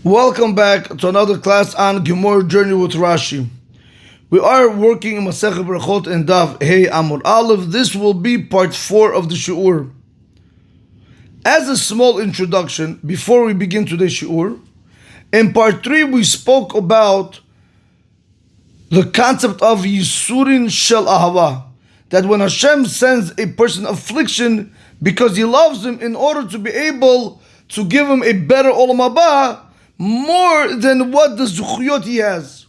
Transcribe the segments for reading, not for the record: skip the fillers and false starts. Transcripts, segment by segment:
Welcome back to another class on Gemara Journey with Rashi. We are working in Masechet Berachot Daf amud Aleph. This will be part 4 of the shiur. As a small introduction, before we begin today's shiur, in part 3 we spoke about the concept of Yisurin Shel Ahava, that when Hashem sends a person affliction because He loves him in order to be able to give him a better Olam Haba, more than what the zuchiyot he has.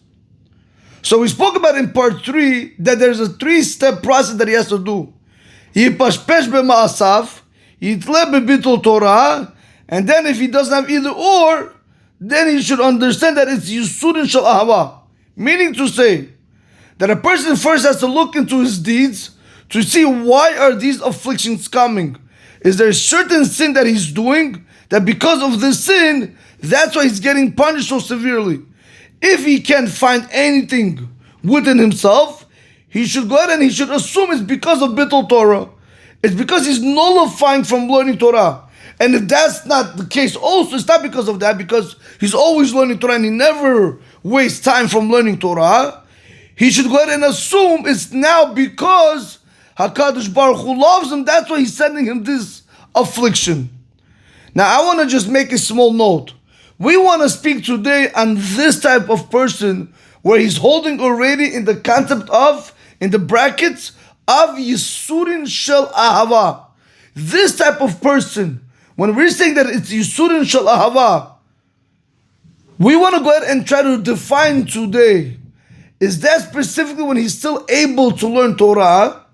So we spoke about in part 3 that there's a 3-step process that he has to do. Yipashpesh b'ma'asav, yitle b'bitul Torah, and then if he doesn't have either or, then he should understand that it's Yisurin Shel Ahava. Meaning to say that a person first has to look into his deeds to see why are these afflictions coming. Is there a certain sin that he's doing that because of this sin, that's why he's getting punished so severely? If he can't find anything within himself, he should go ahead and he should assume it's because of Bittul Torah. It's because he's nullifying from learning Torah. And if that's not the case also, it's not because of that, because he's always learning Torah and he never wastes time from learning Torah. He should go ahead and assume it's now because HaKadosh Baruch Hu loves him, that's why he's sending him this affliction. Now I want to just make a small note. We want to speak today on this type of person where he's holding already in the concept of, in the brackets, of Yisurin Shel Ahava. This type of person, when we're saying that it's Yisurin Shel Ahava, we want to go ahead and try to define today, is that specifically when he's still able to learn Torah?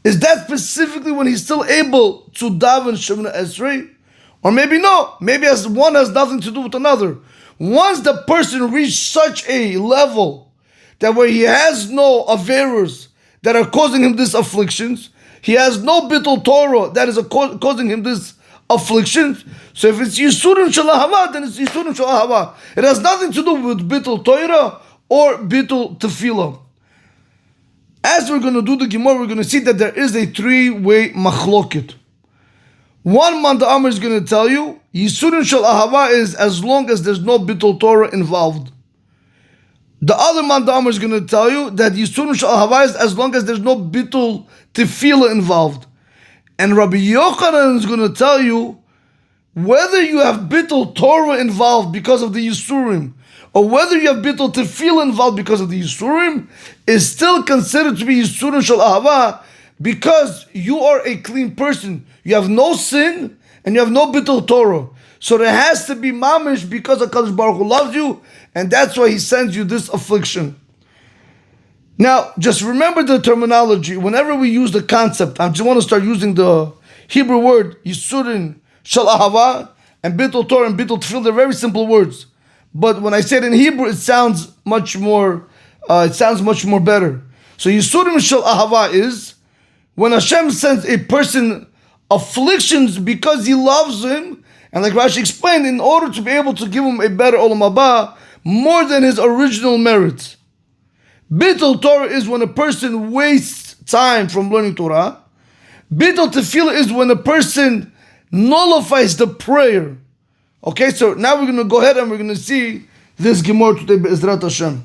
Is that specifically when he's still able to daven Shemona Esrei? Or maybe no, maybe as one has nothing to do with another. Once the person reached such a level that where he has no averus that are causing him these afflictions, he has no Bittul Torah that is causing him this afflictions. So if it's Yisurin Shel Ahava, then it's Yisurin Shel Ahava. It has nothing to do with Bittul Torah or Bittul Tefillah. As we're going to do the Gemara, we're going to see that there is a 3-way machloket. One man the Amr is going to tell you, Yisurin Shel Ahava is as long as there's no Bittul Torah involved. The other man the Amr is going to tell you that Yisurin Shel Ahava is as long as there's no Bittul Tefillah involved. And Rabbi Yochanan is going to tell you whether you have Bittul Torah involved because of the Yisurim, or whether you have Bittul Tefillah involved because of the Yisurim, is still considered to be Yisurin Shel Ahava, because you are a clean person. You have no sin and you have no Bittul Torah. So there has to be mamish because HaKadosh Baruch Hu loves you, and that's why He sends you this affliction. Now, just remember the terminology. Whenever we use the concept, I just want to start using the Hebrew word Yisurin Shel Ahava and Bittul Torah and Bittul Tefillah. They're very simple words. But when I say it in Hebrew, it sounds much more better. So Yisurin Shel Ahava is when Hashem sends a person afflictions because He loves him, and like Rashi explained, in order to be able to give him a better Olam Haba, more than his original merits. Bittul Torah is when a person wastes time from learning Torah. Bittul Tefillah is when a person nullifies the prayer. Okay, so now we're going to go ahead and we're going to see this Gemara today, Be'ezrat Hashem.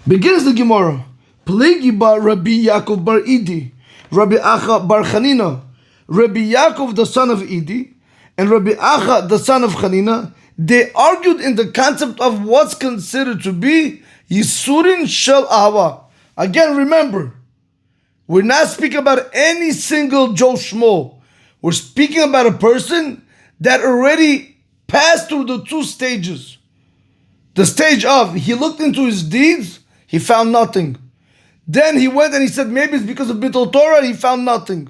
Begins the Gemara. Plegi bar Rabbi Yaakov bar Idi, Rabbi Acha bar Chanina, Rabbi Yaakov the son of Idi, and Rabbi Acha the son of Chanina, they argued in the concept of what's considered to be Yisurin Shel Ahava. Again, remember, we're not speaking about any single Joe Schmo. We're speaking about a person that already passed through the 2 stages. The stage of, he looked into his deeds, he found nothing. Then he went and he said, maybe it's because of Bittul Torah, he found nothing.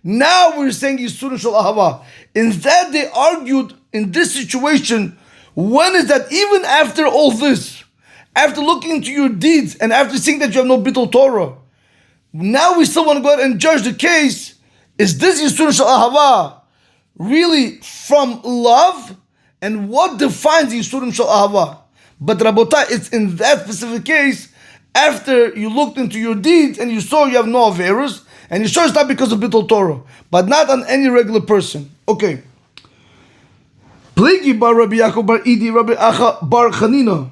Now we're saying Yisurin Shel Ahava. Instead, they argued in this situation, when is that even after all this, after looking into your deeds and after seeing that you have no Bittul Torah, now we still want to go ahead and judge the case. Is this Yisurin Shel Ahava really from love? And what defines Yisurin Shel Ahava? But Rabotai, it's in that specific case, after you looked into your deeds and you saw you have no averus, and you sure it's not because of Bittul Torah, but not on any regular person. Okay. Pligi bar Rabbi Yaakov bar Idi, Rabbi Acha bar Chanina.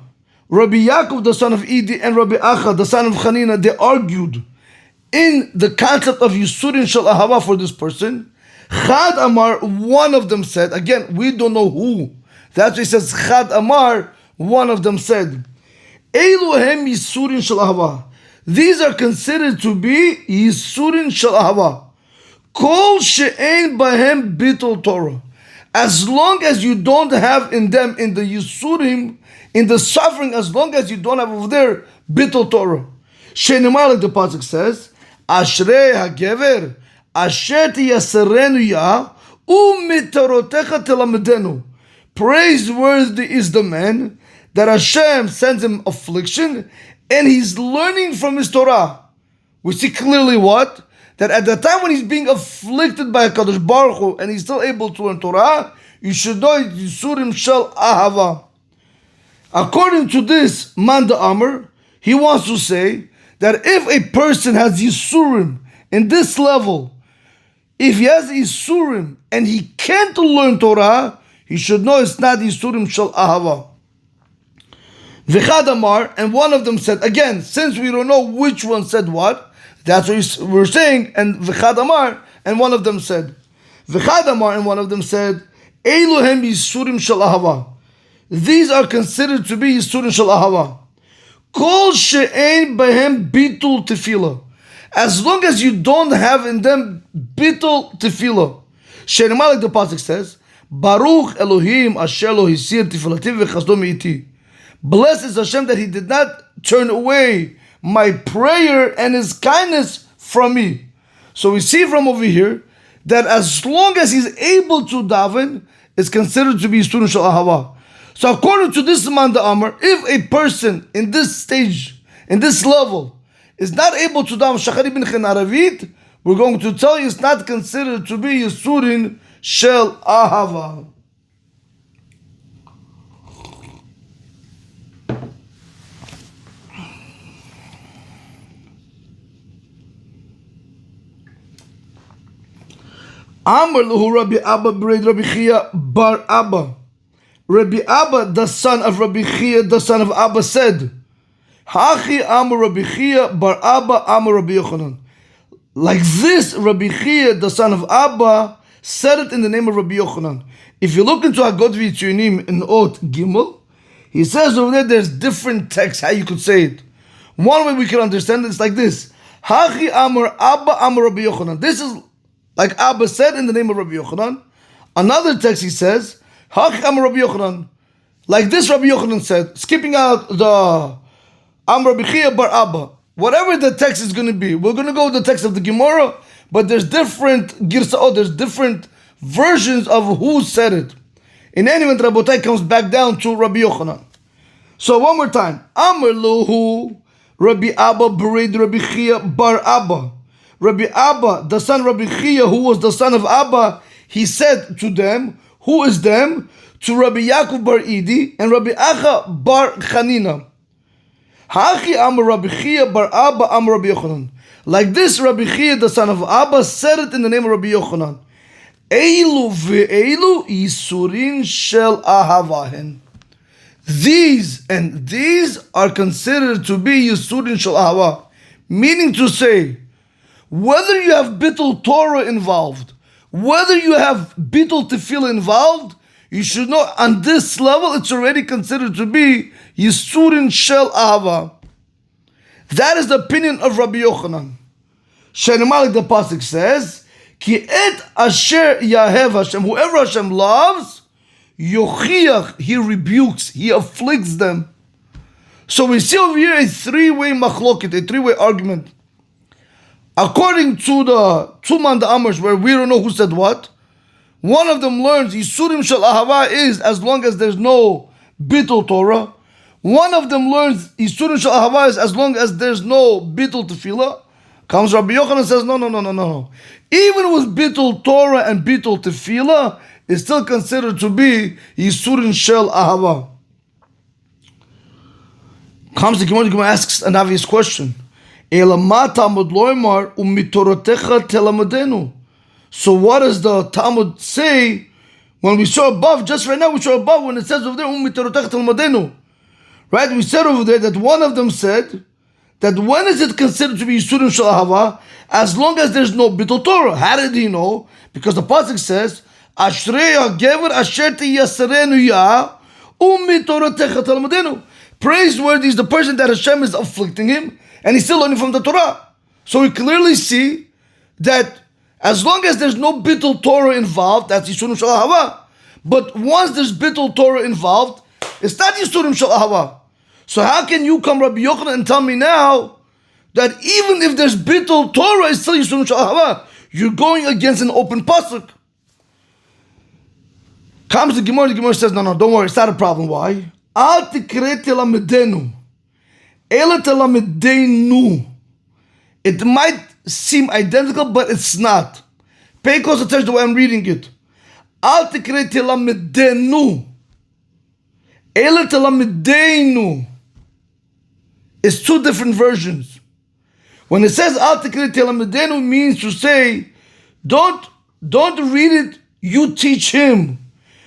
Rabbi Yaakov, the son of Idi, and Rabbi Acha, the son of Chanina, they argued in the concept of Yisurin Shel Ahava for this person. Chad Amar, one of them said, again, we don't know who. That's why he says Chad Amar, one of them said, Eluhem Yisurin Shel Ahava. These are considered to be Yisurin Shel Ahava. Kol she'ein bahem bittul Torah. As long as you don't have in them, in the Yisurim, in the suffering, as long as you don't have over there, bittul Torah. She'nemar, like the pasuk says, Ashrei hagever, asher tiyasserenu ya, u'mitorotecha telamedenu. Praiseworthy is the man that Hashem sends him affliction, and he's learning from his Torah. We see clearly what? That at the time when he's being afflicted by HaKadosh Baruch Hu, and he's still able to learn Torah, you should know it, Yisurim Shel Ahava. According to this Man Amr, he wants to say that if a person has Yisurim in this level, if he has Yisurim and he can't learn Torah, he should know it's not Yisurim Shel Ahava. V'chad Amar, and one of them said, again, since we don't know which one said what, that's what we're saying, and V'chad Amar, and one of them said, V'chad Amar, and one of them said, Eluhem Yisurim Shel Ahava. These are considered to be Yisurim Shel Ahava. Kol she'ein behem bitul tefillah. As long as you don't have in them bitul tefillah. She'nemar, like the pasuk says, Baruch Elohim asher lo hisir tefillati v'chasdo me'iti. Blessed is Hashem that He did not turn away my prayer and His kindness from me. So we see from over here that as long as he's able to daven, it's considered to be Yisurim Shel Ahava. So according to this Man Amar, if a person in this stage, in this level, is not able to daven Shachari bin Chen Aravit, we're going to tell you it's not considered to be Yisurim Shel Ahava. Amar Luhu Rabbi Abba Bered Rabbi Chia Bar Abba. Rabbi Abba, the son of Rabbi Chia, the son of Abba, said, Hachi Amar Rabbi Chia Bar Abba Amar Rabbi Yochanan. Like this, Rabbi Chia, the son of Abba, said it in the name of Rabbi Yochanan. If you look into Hagod V'Yitzunim in Ot Gimel, he says over there's different texts how you could say it. One way we can understand it is like this. Hachi Amar Abba Amar Rabbi Yochanan. This is like Abba said in the name of Rabbi Yochanan. Another text he says, Hachi Amar Rabbi Yochanan. Like this Rabbi Yochanan said, skipping out the Amar Rabbi Chia Bar Abba. Whatever the text is going to be, we're going to go with the text of the Gemara, but there's different girsa'ot, there's different versions of who said it. In any event, Rabotai comes back down to Rabbi Yochanan. So one more time. Amar Luhu Rabbi Abba Bered Rabbi Chia Bar Abba. Rabbi Abba, the son of Rabbi Chia, who was the son of Abba, he said to them, who is them? To Rabbi Yaakov Bar Idi and Rabbi Acha Bar Chanina. Hachi Amar Rabbi Chia Bar Abba Amar Rabbi Yochanan. Like this, Rabbi Chia, the son of Abba, said it in the name of Rabbi Yochanan. Eilu ve'eilu Yisurin Shel Ahavahen. These and these are considered to be Yisurin Shel Ahava. Meaning to say, whether you have Bittul Torah involved, whether you have Bittul Tefillah involved, you should know on this level it's already considered to be Yisurin Shel Ahava. That is the opinion of Rabbi Yochanan. Shenemar, the pasuk says, Ki et asher yahev Hashem, whoever Hashem loves, yochiach, He rebukes, He afflicts them. So we see over here a three-way machloket, a three-way argument. According to the two Man Amars, where we don't know who said what, one of them learns Yisurim Shel Ahava is as long as there's no Bittul Torah. One of them learns Yisurim Shel Ahava is as long as there's no Bittul Tefillah. Comes Rabbi Yochanan and says, no. Even with Bittul Torah and Bittul Tefillah, it's still considered to be Yisurim Shel Ahava. Comes the Gemara asks an obvious question. So what does the Talmud say When we saw above, just right now, we saw above when it says over there, Umitorotech Talmadenu. Right? We said over there that one of them said that when is it considered to be Yisurim Shel Ahava? As long as there's no Bittul Torah. How did he know? Because the pasuk says, Ashrei HaGever Asher Tiyasarenu Ya Umitorotech Talmadenu. Praiseworthy is the person that Hashem is afflicting him, and he's still learning from the Torah. So we clearly see that as long as there's no Bittul Torah involved, that's Yisurim Shel Ahava. But once there's Bittul Torah involved, it's not Yisurim Shel Ahava. So how can you come, Rabbi Yochanan, and tell me now that even if there's Bittul Torah, it's still Yisurim Shel Ahava? You're going against an open pasuk. Comes the Gemara says, no, don't worry, it's not a problem. Why? Al tikre telamedenu, ela telamedenu. It might seem identical, but it's not. Pay close attention to the way I'm reading it. Al tikre telamedenu, ela telamedenu. It's two different versions. When it says Al tikre telamedenu, means to say, don't read it, you teach him.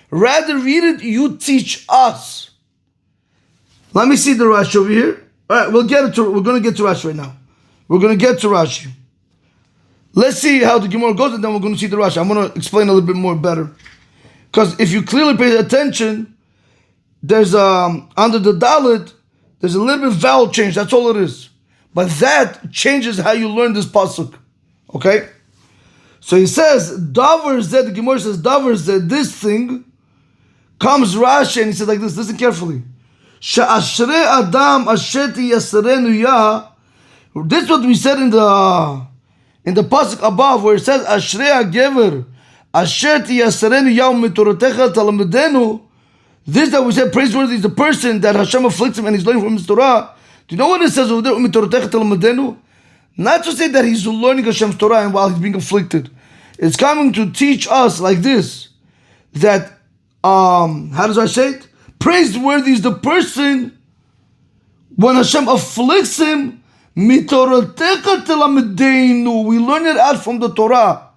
Rather read it, you teach us. Let me see the Rashi over here. All right, we're going to get to Rashi right now. We're going to get to Rashi. Let's see how the Gemara goes, and then we're going to see the Rashi. I'm going to explain a little bit more better. Because if you clearly pay attention, there's under the Dalet, there's a little bit of vowel change. That's all it is. But that changes how you learn this pasuk. Okay? So he says, Davar Zed, the Gemara says, Davar Zed, this thing, comes Rashi, and he says like this, listen carefully. Sha'ashrei Adam asher tiyasarenu ya. This is what we said in the pasuk above, where it says Ashrei HaGever asher tiyasarenu ya u'mitorotecha talamedenu. This that we said praiseworthy is the person that Hashem afflicts him and he's learning from his Torah. Do you know what it says over there? U'mitorotecha talamedenu. Not to say that he's learning Hashem's Torah and while he's being afflicted. It's coming to teach us like this, that how does I say it? Praiseworthy is the person when Hashem afflicts him. Mitoratecha telamedenu. We learn it out from the Torah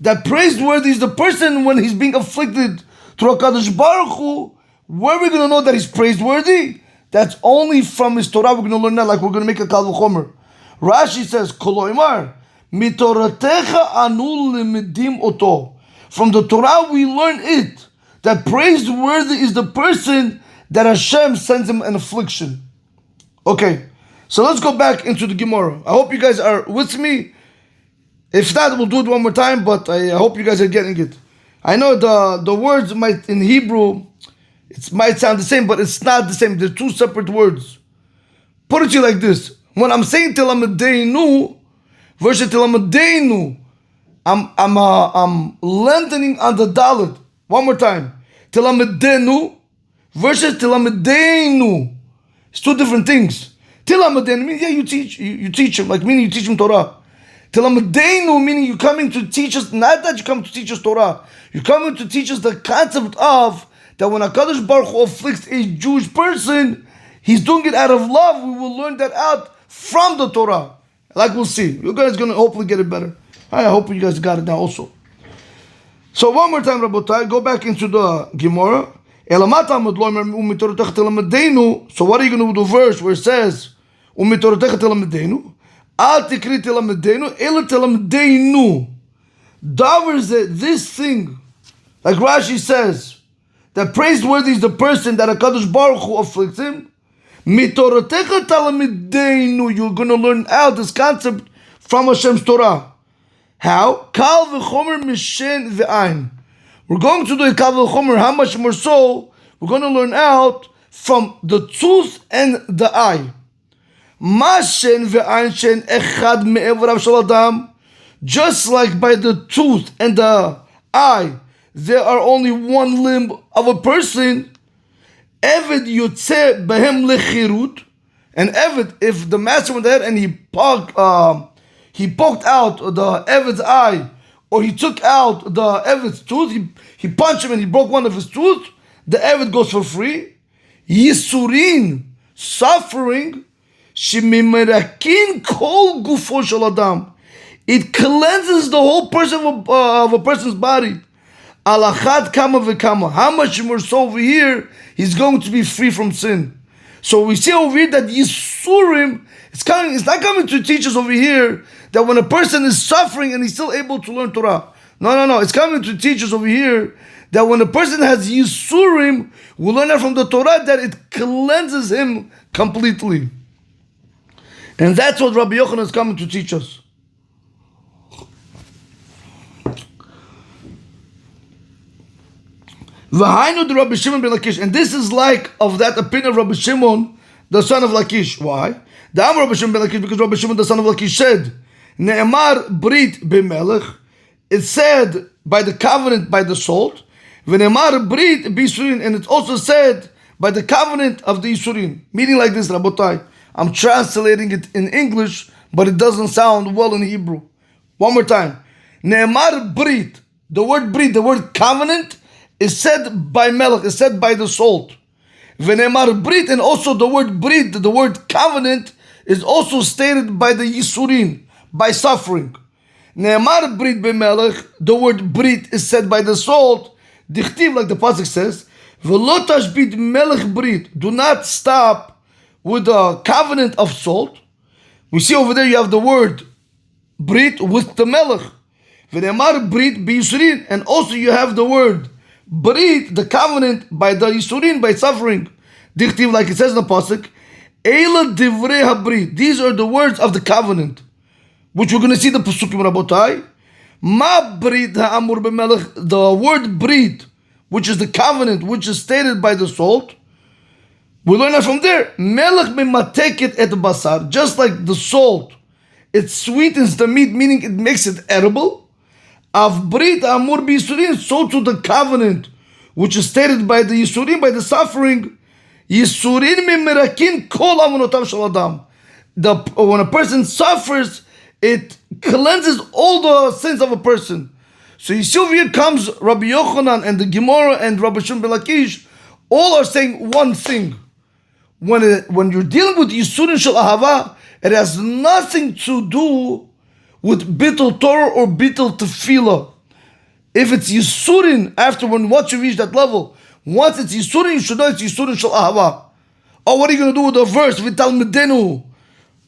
that praiseworthy is the person when he's being afflicted through HaKadosh Baruch Hu. Where are we going to know that he's praiseworthy? That's only from his Torah. We're going to learn that, like we're going to make a Kal V'chomer. Rashi says, Koloimar, mitoratecha anu limedim oto. From the Torah we learn it, that praiseworthy is the person that Hashem sends him an affliction. Okay, so let's go back into the Gemara. I hope you guys are with me. If not, we'll do it one more time, but I hope you guys are getting it. I know the words might, in Hebrew, it might sound the same, but it's not the same. They're two separate words. Put it to you like this. When I'm saying Tilamedeinu versus Tilamedeinu, I'm lengthening on the Dalet. One more time. Tilamedenu versus Tilamedeinu. It's two different things. Tilamedenu means, yeah, you teach him, like meaning you teach him Torah. Tilamedeinu meaning you're coming to teach us, not that you come to teach us Torah. You're coming to teach us the concept of that when HaKadosh Baruch Hu afflicts a Jewish person, he's doing it out of love. We will learn that out from the Torah. Like we'll see. You guys are going to hopefully get it better. I hope you guys got it now also. So one more time, Rabotai, go back into the Gemara. So what are you going to do the verse where it says, Al tikri telamedenu, ela telamedenu. Davar is this thing, like Rashi says, that praiseworthy is the person that HaKadosh Baruch Hu afflicts him. Mitorotecha talamedenu. You're going to learn out this concept from Hashem's Torah. How? Kal v'chomer mishen v'ayin. We're going to do a kal v'chomer. How much more so? We're going to learn out from the tooth and the eye. Mashen v'ayin shen echad me'evrav shel adam. Just like by the tooth and the eye, there are only one limb of a person. Eved yotzeh behem lechirut. And Eved, if the master went ahead and he poked out the Eved's eye, or he took out the Eved's tooth, he punched him and he broke one of his tooth, the Eved goes for free. Yisurin, suffering, shemimerakin kol gufo shel adam. It cleanses the whole person of a person's body. Alachad kama v'kama. How much more so over here, he's going to be free from sin. So we see over here that Yisurim, it's not coming to teach us over here that when a person is suffering and he's still able to learn Torah. No. It's coming to teach us over here that when a person has Yisurim, we learn that from the Torah that it cleanses him completely. And that's what Rabbi Yochanan is coming to teach us. V'hainu de Rabbi Shimon ben Lakish, and this is like of that opinion of Rabbi Shimon, the son of Lakish. Why? The Am Rabbi Shimon ben Lakish, because Rabbi Shimon, the son of Lakish, said, Ne'emar brit b'melech, it's said by the covenant by the salt. V'ne'emar brit b'yisurin, and it's also said by the covenant of the Yisurin. Meaning like this, Rabotai. I'm translating it in English, but it doesn't sound well in Hebrew. One more time. Ne'emar brit, the word covenant, is said by melech, is said by the salt. V'ne'emar brit, and also the word brit, the word covenant, is also stated by the Yisurin, by suffering. Ne'emar brit b'melech, the word brit is said by the salt. Dichtiv, like the pasuk says, v'lo tashbit melech brit, do not stop with the covenant of salt. We see over there you have the word brit with the melech. V'ne'emar brit b'yisurin, and also you have the word brit, the covenant by the Yisurin, by suffering. Dichtiv, like it says in the pasuk, Eila divrei habrit. These are the words of the covenant, which we're going to see the pasukim Rabotai. Ma brit ha'amur b'melech. The word brit, which is the covenant, which is stated by the salt. We learn that from there. Melech memateket et basar. Just like the salt, it sweetens the meat, meaning it makes it edible. Av brit amur b'yisurin, so to the covenant, which is stated by the Yisurin, by the suffering. Yisurin mimerakin kol amunotav shel adam. When a person suffers, it cleanses all the sins of a person. So you see over here comes Rabbi Yochanan and the Gemara and Rabbi Shimon ben Lakish, all are saying one thing. When you're dealing with Yisurin shel ahava, it has nothing to do with bittul Torah or bittul tefillah. If it's Yisurin, once you reach that level, once it's Yisurin, you should know it's Yisurin shel ahava. Oh, what are you going to do with the verse? V'talmidenu.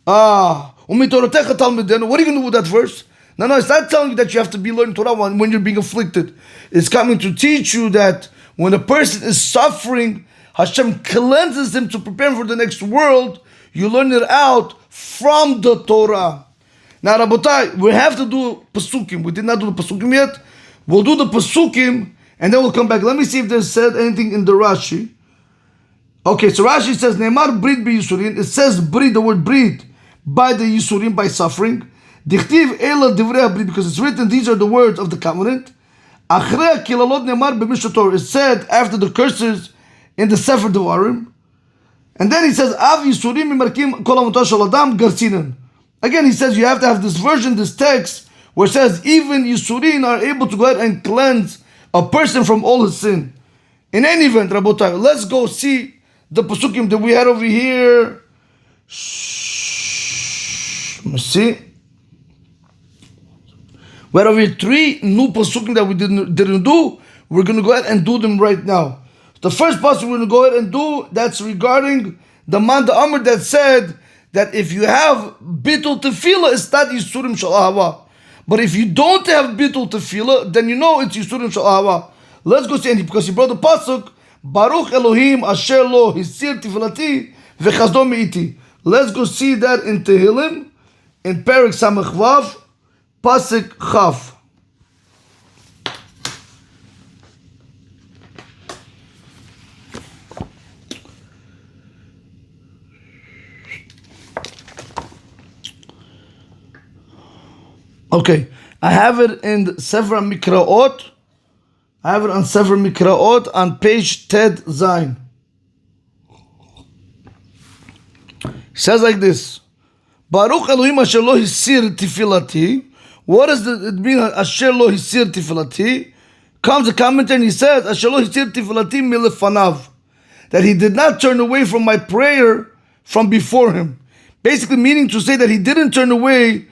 Umitorotecha talmidenu. What are you going to do with that verse? No, it's not telling you that you have to be learning Torah when you're being afflicted. It's coming to teach you that when a person is suffering, Hashem cleanses him to prepare him for the next world. You learn it out from the Torah. Now, Rabotai, we have to do Pasukim. We did not do the Pasukim yet. We'll do the Pasukim, and then we'll come back. Let me see if there's said anything in the Rashi. Okay, so Rashi says, Ne'emar brit b'yisurin. It says brit, the word brit, by the Yisurin, by suffering. Dichtiv ela divrei brit, because it's written, these are the words of the covenant. Achrei kilalot ne'emar b'mishnah Torah. It's said after the curses in the Sefer Devarim. And then he says, Av Yisurim mimarkim kol amutot shel adam garsinan. Again, he says you have to have this version, this text, where it says even Yisurin are able to go ahead and cleanse a person from all his sin. In any event, Rabotai, let's go see the Pasukim that we had over here. Let me see. We had over here 3 new Pasukim that we didn't do. We're going to go ahead and do them right now. The first Pasuk we're going to go ahead and do, that's regarding the man, the amud, that said that if you have bittul tefillah, it's not Yisurim shel ahava. But if you don't have bittul tefillah, then you know it's Yisurim shel ahava. Let's go see, and because he brought the pasuk, Baruch Elohim asher lo hisir tefillati v'chazdo me'iti. Let's go see that in Tehillim, in Perek Samech Vav, pasuk Chav. Okay, I have it in Sefer Mikraot. I have it on Sefer Mikraot on page Ted Zayin. It says like this: Baruch Elohim asher lo hisir tefillati. What does it mean? Asher lo hisir tefillati. Comes a commentator and he says, Asher lo hisir tefillati milefanav, that he did not turn away from my prayer from before him. Basically, meaning to say that he didn't turn away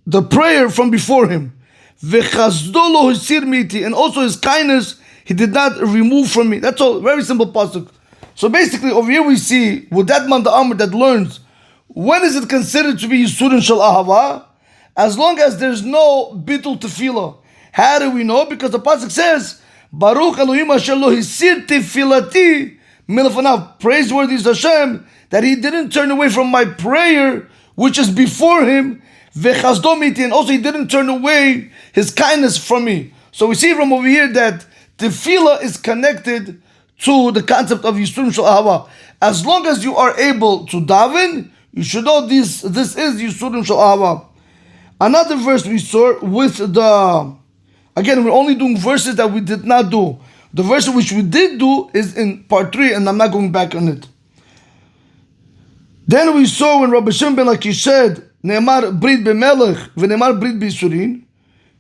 the prayer from before him. V'chasdo lo hisir miti, and also his kindness he did not remove from me. That's all. Very simple pasuk. So basically, over here we see with that man the amud that learns when is it considered to be Yisurin Shal Ahava, as long as there's no bitul tefillah. How do we know? Because the pasuk says, Baruch Elohim Asher lo hisir tefillati milafanav. Praiseworthy is Hashem that He didn't turn away from my prayer, which is before Him. V'chasdo miti, and also He didn't turn away His kindness from me. So we see from over here that tefillah is connected to the concept of Yisurim Shal Ahava. As long as you are able to daven, you should know this is Yisurim Shal Ahava. Another verse we saw with again, we're only doing verses that we did not do. The verse which we did do is in part 3, and I'm not going back on it. Then we saw when Rabbi Shimon ben Lakish said, Ne'emar Brit B'melech, V'ne'emar Brit B'Yisurin.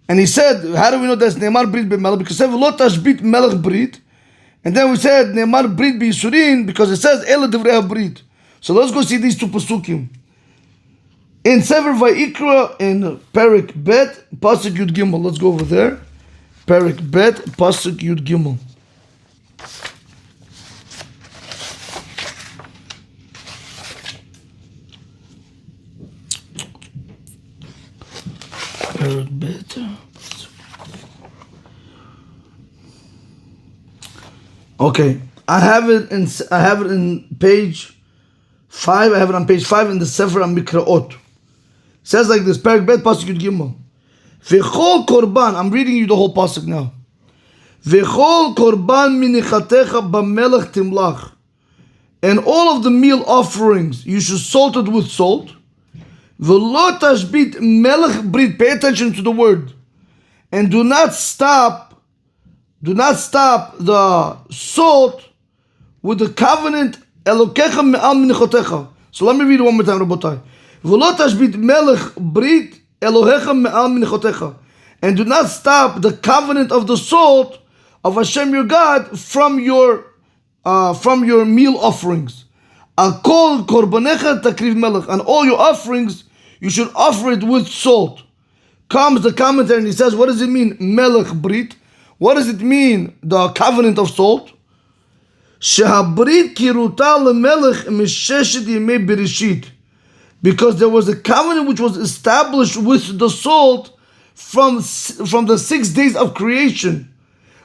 And he said, how do we know that's Ne'emar Brit B'melech? Because it says, Lo tashbit melech Brit. And then we said, Ne'emar Brit B'Yisurin, because it says, Ela Divrei Brit. So let's go see these two pasukim. In Sefer Vayikra, in Perik Bet, Pasuk Yud Gimel. Let's go over there. Perik Bet, Pasuk Yud Gimel. Perik Bet. Okay, I have it in page 5. I have it on page 5 in the Sefer HaMikraot. It says like this, Perik Bet, Pasuk Yud Gimel. V'chol korban, I'm reading you the whole pasuk now. V'chol korban minichatecha b'melech timlach, and all of the meal offerings you should salt it with salt. V'lo tashbit melech brit. Pay attention to the word, and do not stop the salt with the covenant elokecha me'al minichatecha. So let me read it one more time, Rabotai. V'lo tashbit melech brit Elohecha me'al minichotecha, and do not stop the covenant of the salt of Hashem your God from your meal offerings. Al kol korbanecha takriv melech, and all your offerings you should offer it with salt. Comes the commentary and he says, what does it mean melech brit? What does it mean the covenant of salt? Shehabrit kiruta lemelech misheshet yemei bereshit. Because there was a covenant which was established with the salt from the 6 days of creation.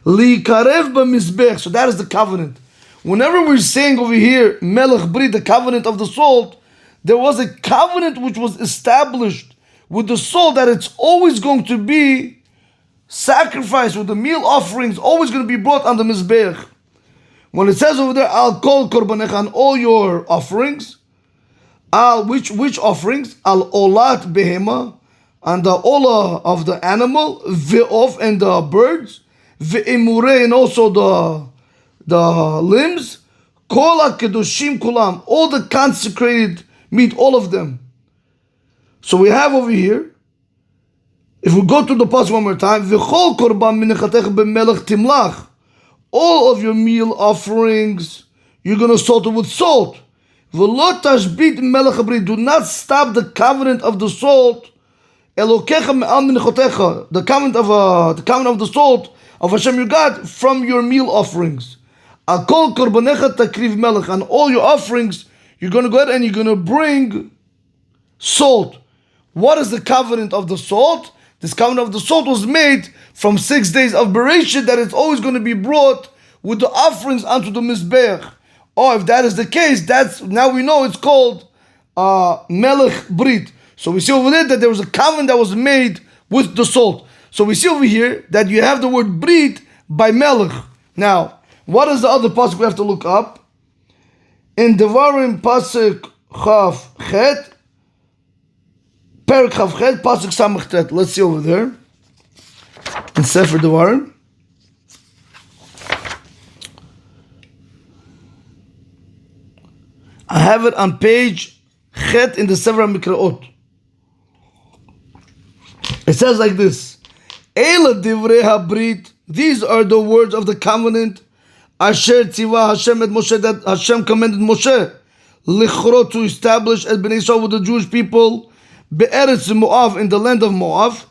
Li'karev b'mizbech. So that is the covenant. Whenever we're saying over here, Melech Brit, the covenant of the salt, there was a covenant which was established with the salt that it's always going to be sacrificed, with the meal offerings always going to be brought on the Mizbech. When it says over there, Al kol korbanecha, on all your offerings, Al which offerings? Al olat behema, and the ola of the animal, ve'of and the birds, ve'imure and also the limbs, kol kedushim kulam, all the consecrated meat, all of them. So we have over here, if we go to the passage one more time, v'chol korban minechatech b'melech timlach, all of your meal offerings, you're going to salt it with salt. V'lo tashbit melech brit, do not stop the covenant of the salt. Elokecha me'al minichotecha, the covenant of the salt of Hashem your God from your meal offerings. Al kol korbanecha takriv melech, and all your offerings, you're going to go ahead and you're going to bring salt. What is the covenant of the salt? This covenant of the salt was made from 6 days of Bereshit, that it's always going to be brought with the offerings onto the Mizbeach. Oh, if that is the case, that's now we know it's called Melech Brit. So we see over there that there was a covenant that was made with the salt. So we see over here that you have the word Brit by Melech. Now, what is the other pasuk we have to look up? In Devarim pasuk Chav Chet, Perik Chav Chet, pasuk Samach Tet. Let's see over there in Sefer Devarim. I have it on page Chet in the Sefer HaMikraot. It says like this: Eila divrei habrit, these are the words of the covenant. Asher tzivah Hashem et Moshe, that Hashem commanded Moshe, lichrot, to establish et Bnei Yisrael with the Jewish people, be'eretz Moav, in the land of Moav,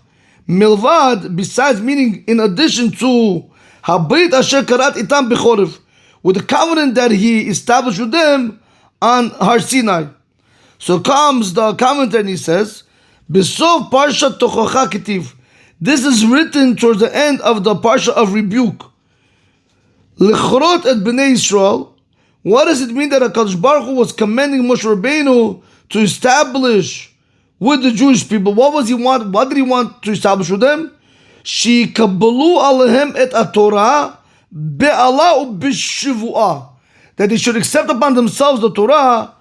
Milvad, besides, meaning in addition to Habrit Asher Karat Itam Bechorif, with the covenant that he established with them on Har Sinai. So comes the commentary and he says, Besov Parsha Tochocha Ketiv. This is written towards the end of the Parsha of rebuke. Lechrot et Bnei Yisrael. What does it mean that HaKadosh Baruch Hu was commanding Moshe Rabbeinu to establish with the Jewish people? What was he want? What did he want to establish with them? Shikabalu alehem et atorah be'ala u'b'shivu'ah. That they should accept upon themselves the Torah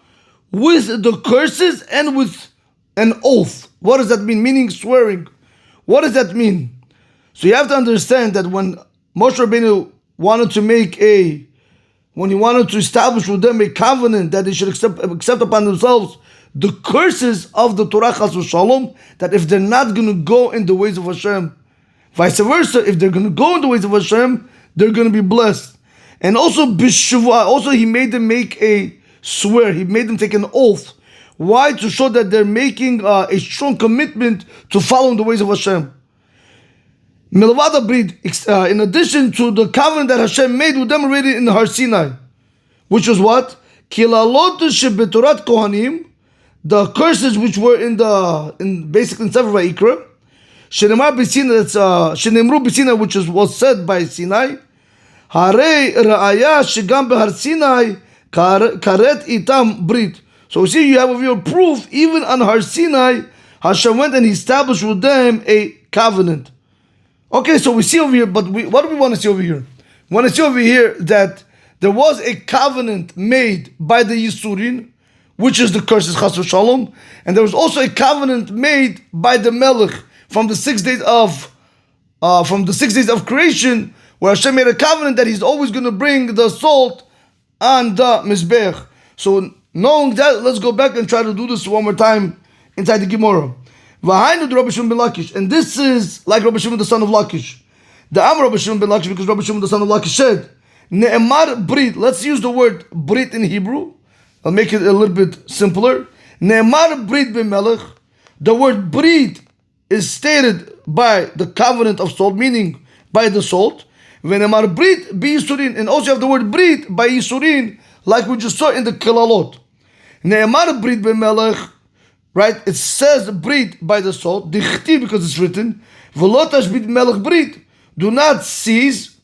with the curses and with an oath. What does that mean? Meaning swearing. What does that mean? So you have to understand that when Moshe Rabbeinu wanted to establish with them a covenant that they should accept upon themselves the curses of the Torah Chas v'Shalom, that if they're not going to go in the ways of Hashem, vice versa, if they're going to go in the ways of Hashem, they're going to be blessed. And also b'shuvah, also he made them make a swear, he made them take an oath. Why? To show that they're making a strong commitment to following the ways of Hashem. Milvada Brit, in addition to the covenant that Hashem made with them already in Har Sinai, which was what? Kilalot shebetorat kohanim, the curses which were in basically in Sefer Vayikra, shenemar b'Sinai, that's shenemru b'Sinai, which was said by Sinai. Harei ra'aya shegam behar Sinai karet itam brit. So we see you have your proof, even on Har Sinai, Hashem went and he established with them a covenant. Okay, so we see over here, but what do we want to see over here? We want to see over here that there was a covenant made by the Yisurin, which is the curses, Chas v'Shalom, and there was also a covenant made by the Melech from the 6 days of creation, where Hashem made a covenant that He's always going to bring the salt on the Mizbech. So knowing that, let's go back and try to do this one more time inside the Gemara. And this is like Rabbi Shimon the son of Lakish. The Rabbi Shimon ben Lakish, because Rabbi Shimon the son of Lakish said, Ne'emar Brit. Let's use the word Brit in Hebrew. I'll make it a little bit simpler. Ne'emar Brit b'melech. The word Brit is stated by the covenant of salt, meaning by the salt. Ve'nemar Brit b'Yisurin. And also you have the word Brit by Yisurin, like we just saw in the Kilalot. Ne'emar Brit b'melech. Right? It says Brit by the salt. Dichti, because it's written. V'lo tashbit melech Brit. Do not seize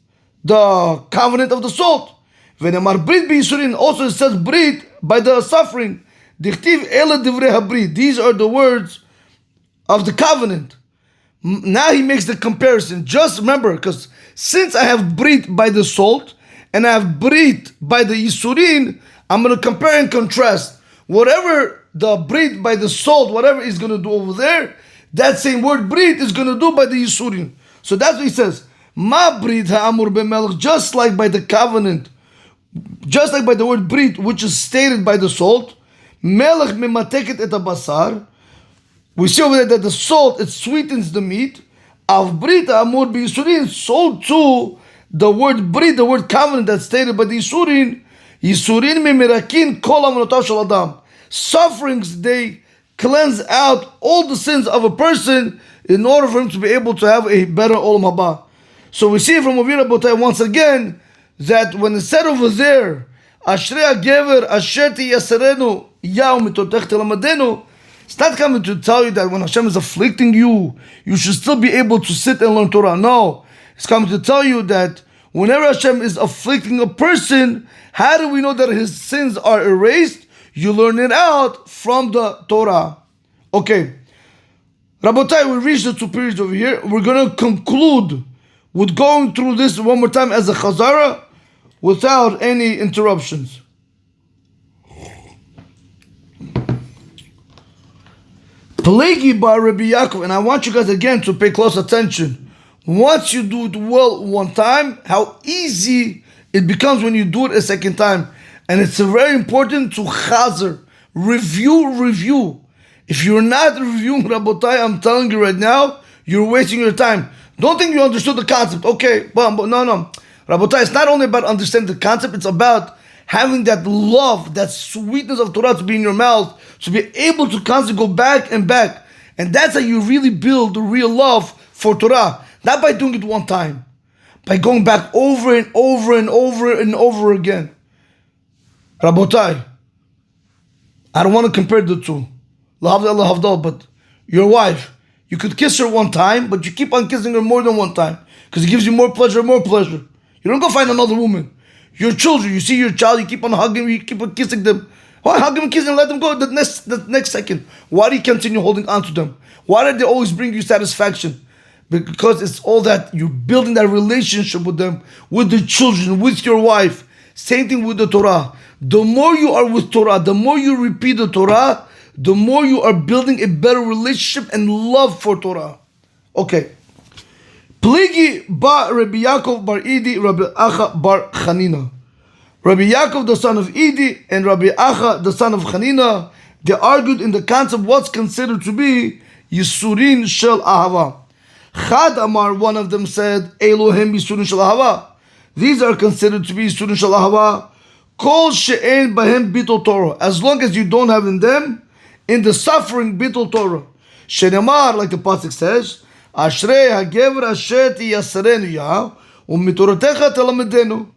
the covenant of the salt. Ve'nemar Brit b'Yisurin. Also it says Brit by the suffering. Dichtiv ele divrei habrit. These are the words of the covenant. Now he makes the comparison. Just remember, because since I have Brit by the salt and I have Brit by the Yisurin, I'm going to compare and contrast. Whatever the Brit by the salt, whatever he's going to do over there, that same word Brit is going to do by the Yisurin. So that's what he says. Ma Brit ha'amur b'melech, just like by the covenant, just like by the word Brit, which is stated by the salt, melech memateket et habasar. We see over there that the salt, it sweetens the meat. Av Brit ha'amur b'Yisurin, so too the word Brit, the word covenant that's stated by the Yisurin, Yisurin memirakin kol amonotav shel adam. Sufferings, they cleanse out all the sins of a person in order for him to be able to have a better olam haba. So we see from over here, Rabotai, once again, that when it said over there, Ashrei HaGever asher tiyaserenu yahu mitotech telamadenu, it's not coming to tell you that when Hashem is afflicting you, you should still be able to sit and learn Torah. No, it's coming to tell you that whenever Hashem is afflicting a person, how do we know that his sins are erased? You learn it out from the Torah. Okay. Rabotai, we reached the 2 periods over here. We're going to conclude with going through this one more time as a chazara without any interruptions. Pelegi bar Rabbi Yaakov, and I want you guys again to pay close attention. Once you do it well one time, how easy it becomes when you do it a second time. And it's very important to chazer, review. If you're not reviewing, Rabotai, I'm telling you right now, you're wasting your time. Don't think you understood the concept. Okay, but no. Rabotai, it's not only about understanding the concept, it's about having that love, that sweetness of Torah to be in your mouth, to be able to constantly go back and back. And that's how you really build the real love for Torah, not by doing it one time, by going back over and over and over and over again. Rabotai, I don't want to compare the two. But your wife, you could kiss her one time, but you keep on kissing her more than one time because it gives you more pleasure. You don't go find another woman. Your children, you see your child, you keep on hugging, you keep on kissing them. Why hug them and kiss them, let them go the next second? Why do you continue holding on to them? Why do they always bring you satisfaction? Because it's all that you're building that relationship with them, with the children, with your wife. Same thing with the Torah. The more you are with Torah, the more you repeat the Torah, the more you are building a better relationship and love for Torah. Okay. Pligi ba Rabbi Yaakov bar Idi, Rabbi Acha bar Chanina. Rabbi Yaakov, the son of Idi, and Rabbi Acha, the son of Chanina, they argued in the concept what's considered to be Yisurin Shel Ahava. Chad Amar, one of them said, Elohim Yisurin Shel Ahava. These are considered to be Yisurin Shel Ahava. Kol she'en bahem bitol Torah. As long as you don't have in them, in the suffering bitol Torah. Shenemar, like the pasuk says, Ashrei hagever asher tiyasarenu ya, u'mitoratecha telamedenu.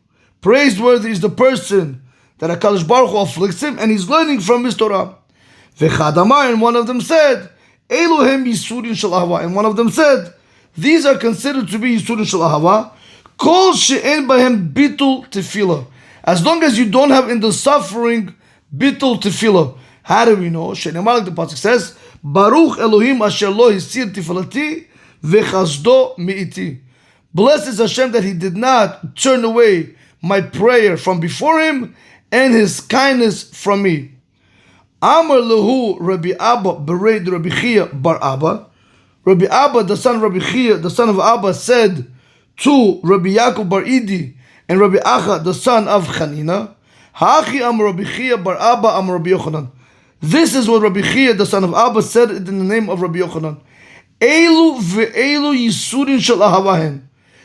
Praiseworthy is the person that HaKadosh Baruch Hu afflicts him and he's learning from his Torah. V'chadamar, and one of them said, Elohim Yisurin Shel Ahava. And one of them said, these are considered to be Yisurin Shel Ahava. Kol she'en bahem bitul tefillah. As long as you don't have in the suffering bitul tefillah. How do we know? Shenemar, like the pasuk says, Baruch Elohim asher lo hisir tefillati v'chasdo mi'iti. Blessed is Hashem that He did not turn away my prayer from before Him and His kindness from me. Amar lehu Rabbi Abba bereid Rabbi Chia bar Abba. Rabbi Abba, the son of Rabbi Chia, the son of Abba, said to Rabbi Yaakov bar Idi and Rabbi Acha, the son of Chanina, Hachi Amar Rabbi Chia bar Abba Amar Rabbi Yochanan. This is what Rabbi Chia, the son of Abba, said in the name of Rabbi Yochanan. Elu ve'elu Yisurin Shel Ahavahen.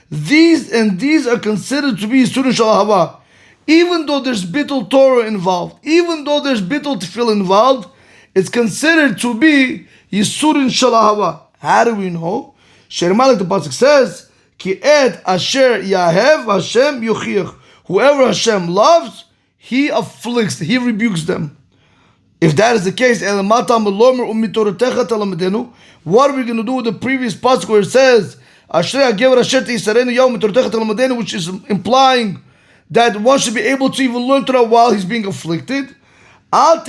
These and these are considered to be Yisurin Shel Ahava. Even though there's bittul Torah involved, even though there's bittul tefillah involved, it's considered to be Yisurin Shel Ahava. How do we know? Shenemar, like the pasuk says, Ki et asher yahev Hashem yuchiach. Whoever Hashem loves, He afflicts, He rebukes them. If that is the case, what are we going to do with the previous pasuk where it says, which is implying that one should be able to even learn Torah while he's being afflicted? Where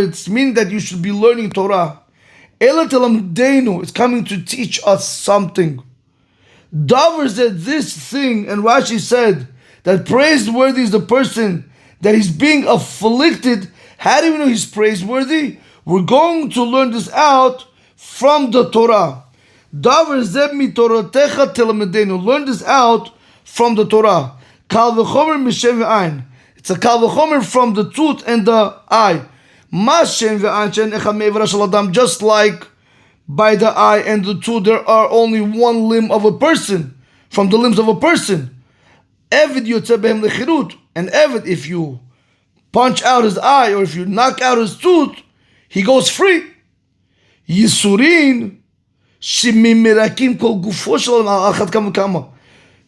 it's meaning that you should be learning Torah. It's coming to teach us something. Davar said this thing, and Rashi said that praiseworthy is the person that he's being afflicted. How do we know he's praiseworthy? We're going to learn this out from the Torah. Davar zeb mi toratecha telamedenu. Learn this out from the Torah. Kal v'chomer mishem v'ayin. It's a kal v'chomer from the tooth and the eye. Mashem v'ayin shen echad me'ivra shel adam. Just like by the eye and the tooth, there are only one limb of a person from the limbs of a person. Evid yotzeh behem lechirut. And Evid, if you punch out his eye or if you knock out his tooth, he goes free. Yisurin shemimerakim kol gufo shel al achad kama kama.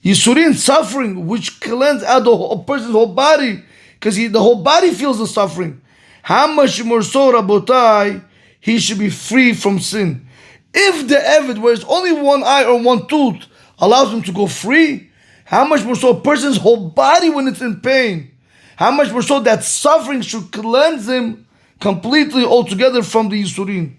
Yisurin, suffering, which cleanses out the whole person's whole body, because the whole body feels the suffering. How much more so, Rabotai, he should be free from sin. If the Evid, where it's only one eye or one tooth, allows him to go free, how much more so a person's whole body when it's in pain? How much more so that suffering should cleanse him completely altogether from the Yisurin.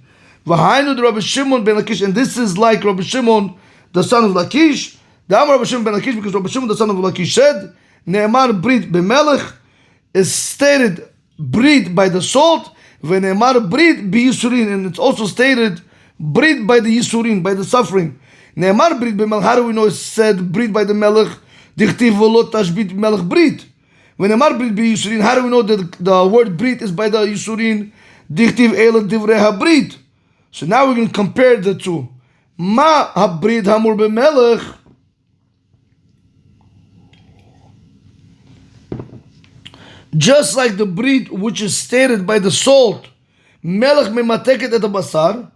V'hainu the Rabbi Shimon ben Lakish, and this is like Rabbi Shimon, the son of Lakish. The Amar Rabbi Shimon ben Lakish, because Rabbi Shimon, the son of Lakish, said, Ne'emar brit b'melech is stated brit by the salt, v'ne'emar brit b'Yisurin, and it's also stated brit by the Yisurin, by the suffering. Ne'emar brit b'melech, how do we know it's said brit by the melech? Dichtiv v'lo tashbit melech brit. V'ne'emar brit b'Yisurin, how do we know that the word brit is by the Yisurin? Dichtiv ela divrei habrit. So now we can compare the two. Ma habrit hamur b'melech. Just like the brit which is stated by the salt, melech memateket et basar,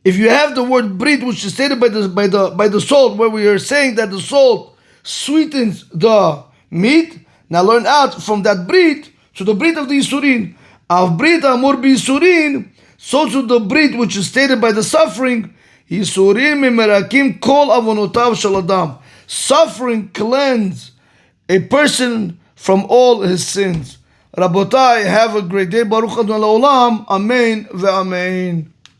if you have the word brit, which is stated by the salt, where we are saying that the salt sweetens the meat, now learn out from that brit to the brit of the Yisurin. Av brit amur b'Yisurin, so to the brit which is stated by the suffering, Yisurim mimerakim kol avonotav shel adam. Suffering cleanse a person from all his sins. Rabotai, have a great day. Baruch Adonai Olam. Amen ve'amen.